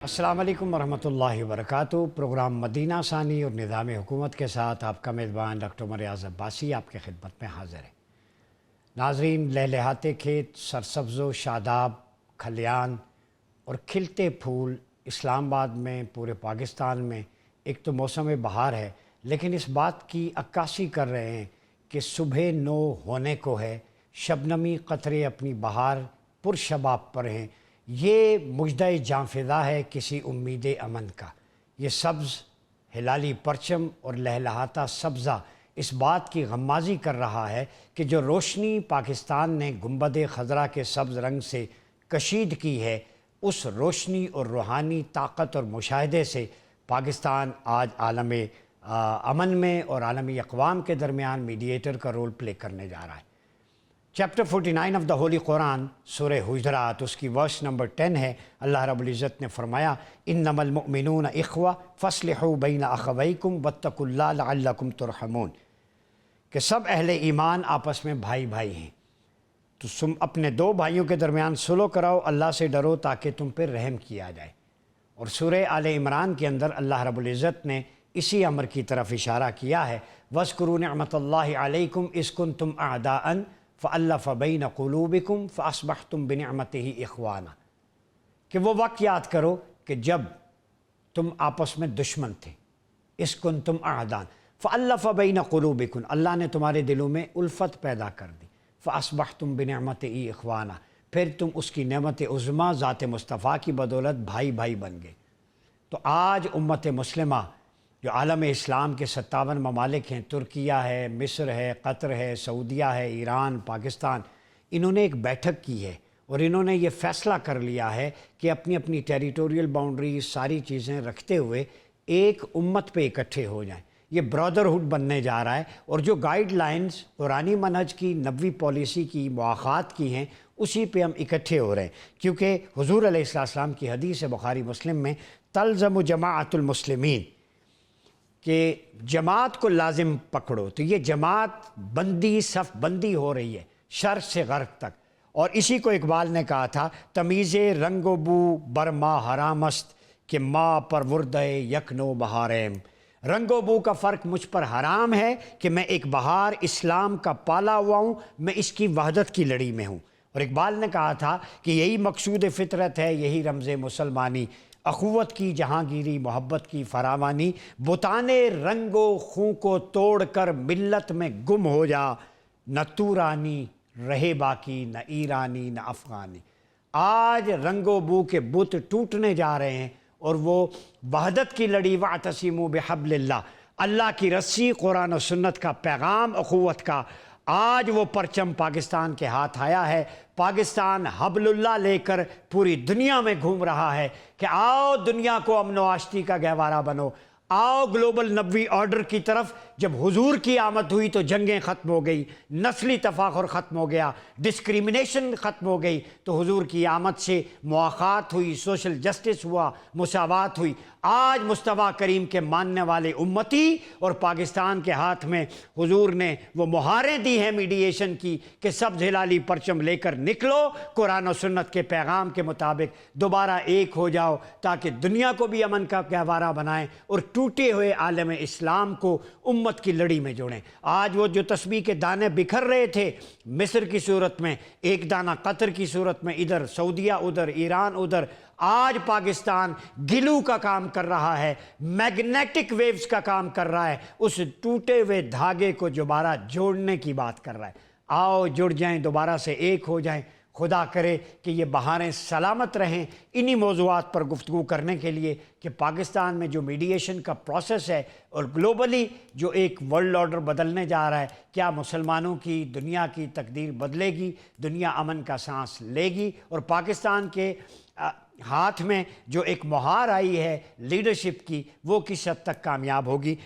अस्सलाम वालेकुम वरहमतुल्लाहि वबरकातुहू। प्रोग्राम मदीना सानी और निज़ाम हुकूमत के साथ आपका मेज़बान डॉक्टर रियाज़ अब्बासी आपके खिदमत में हाज़िर है। नाज़रीन, लहलहाते खेत, सरसब्ज़ व शादाब खलियान और खिलते फूल इस्लामाबाद में, पूरे पाकिस्तान में एक तो मौसम बहार है, लेकिन इस बात की अक्कासी कर रहे हैं कि सुबह नो होने को है, शबनमी क़तरे अपनी बहार पुरशबाब पर हैं। ये मुजदा जांफिदा है किसी उम्मीद अमन का। ये सब्ज़ हिलाली परचम और लहलहाता सब्ज़ा इस बात की गम्माज़ी कर रहा है कि जो रोशनी पाकिस्तान ने गुंबद खज़रा के सब्ज़ रंग से कशीद की है, उस रोशनी और रूहानी ताकत और मुशाहदे से पाकिस्तान आज आलम अमन में और आलमी अक़वाम के दरमियान मीडिएटर का रोल प्ले करने जा रहा है। Chapter 49 of the Holi Quran, सूरह हुजरात, उसकी वर्स नंबर 10 है। अल्लाह रब्बुल इज़्ज़त ने फरमाया, इन्नमल मुअमिनून इख्वा फस्लिहू बैन अख़वैकुम वत्तकुल्लाह लअल्लकुम तुरहमून, कि सब अहले ईमान आपस में भाई भाई हैं, तो तुम अपने दो भाइयों के दरमियान सुलह कराओ, अल्लाह से डरो ताकि तुम पर रहम किया जाए। और सूरह आले इमरान के अंदर अल्लाह रब्बुल इज़्ज़त ने इसी अमर की तरफ इशारा किया है, वज़्कुरू निअमतल्लाहि अलैकुम इज़ कुंतुम अअदाअन फ़अल्लफ़ बैन क़ुलूबिकुम फ़अस्बहतुम बिनिअमतिही इख़वाना, कि वो वक्त याद करो कि जब तुम आपस में दुश्मन थे, इस कुंतुम अअदान फ़अल्लफ़ बैन क़ुलूबिकुम, अल्लाह ने तुम्हारे दिलों में उल्फत पैदा कर दी, फ़अस्बहतुम बिनिअमतिही इख़वाना, फिर तुम उसकी नेमत उज़्मा ज़ात मुस्तफ़ा की बदौलत भाई भाई बन गए। तो आज उम्मत मुस्लिमा जो आलम इस्लाम के 57 ममालिक हैं, तुर्किया है, मिस्र है, कतर है, सऊदिया है, ईरान, पाकिस्तान, इन्होंने एक बैठक की है और इन्होंने ये फ़ैसला कर लिया है कि अपनी अपनी टेरिटोरियल बाउंड्री सारी चीज़ें रखते हुए एक उम्मत पे इकट्ठे हो जाएं। ये ब्रदरहुड बनने जा रहा है और जो गाइडलाइंस कुरानी मनहज की, नबवी पॉलिसी की, मुआख़ात की हैं, उसी पे हम इकट्ठे हो रहे हैं। क्योंकि हुज़ूर अलैहिस्सलाम की हदीस है बुखारी मुस्लिम में, तल्ज़मु जमाअतुल मुस्लिमीन, कि जमात को लाजिम पकड़ो। तो ये जमात बंदी, सफ़ बंदी हो रही है शर्क़ से ग़र्ब तक। और इसी को इकबाल ने कहा था, तमीज़े रंगो बू बरमा हरामस्त कि माँ पर वुर्दे यकनो बहारेम, रंगो बू का फ़र्क मुझ पर हराम है कि मैं एक बहार इस्लाम का पाला हुआ हूँ, मैं इसकी वहदत की लड़ी में हूँ। और इकबाल ने कहा था कि यही मकसूद फ़ितरत है, यही रमज़ मुसलमानी, अख़ुवत की जहाँगीरी, मोहब्बत की फरावानी, बुताने रंगो खूं को तोड़ कर मिल्लत में गुम हो जा, न तूरानी रहे बाकी, न ईरानी न अफ़गानी। आज रंगो बू के बुत टूटने जा रहे हैं और वो वहदत की लड़ी, वअतसिमू बिहब्लिल्लाह, अल्लाह की रस्सी, कुरान और सुन्नत का पैगाम, अख़ुवत का, आज वो परचम पाकिस्तान के हाथ आया है। पाकिस्तान हबलुल्लाह लेकर पूरी दुनिया में घूम रहा है कि आओ दुनिया को अमन व आश्ती का गहवारा बनो, आओ ग्लोबल नबवी ऑर्डर की तरफ। जब हुजूर की आमद हुई तो जंगें ख़त्म हो गई, नस्ली तफाखुर ख़त्म हो गया, डिस्क्रिमिनेशन ख़त्म हो गई। तो हुजूर की आमद से मुआख़ात हुई, सोशल जस्टिस हुआ, मुसावात हुई। आज मुस्तफ़ा करीम के मानने वाले उम्मती और पाकिस्तान के हाथ में हुजूर ने वो मुहारें दी हैं मीडिएशन की कि सब्ज़ हिलाली परचम लेकर निकलो, कुरान और सुन्नत के पैगाम के मुताबिक दोबारा एक हो जाओ, ताकि दुनिया को भी अमन का गहवारा बनाएं और टूटे हुए आलम इस्लाम को उम्मत की लड़ी में जोड़ें। आज वो जो तस्बीह के दाने बिखर रहे थे मिस्र की सूरत में, एक दाना कतर की सूरत में, इधर सऊदिया उधर, ईरान उधर, आज पाकिस्तान गिलू का काम कर रहा है, मैग्नेटिक वेव्स का काम कर रहा है, उस टूटे हुए धागे को दोबारा जोड़ने की बात कर रहा है। आओ जुड़ जाएं, दोबारा से एक हो जाएं। खुदा करे कि ये बहारें सलामत रहें। इन्हीं मौज़ूआत पर गुफ्तगू करने के लिए कि पाकिस्तान में जो मीडिएशन का प्रोसेस है और ग्लोबली जो एक वर्ल्ड ऑर्डर बदलने जा रहा है, क्या मुसलमानों की, दुनिया की तकदीर बदलेगी, दुनिया अमन का सांस लेगी और पाकिस्तान के हाथ में जो एक मुहार आई है लीडरशिप की, वो किस हद तक कामयाब होगी।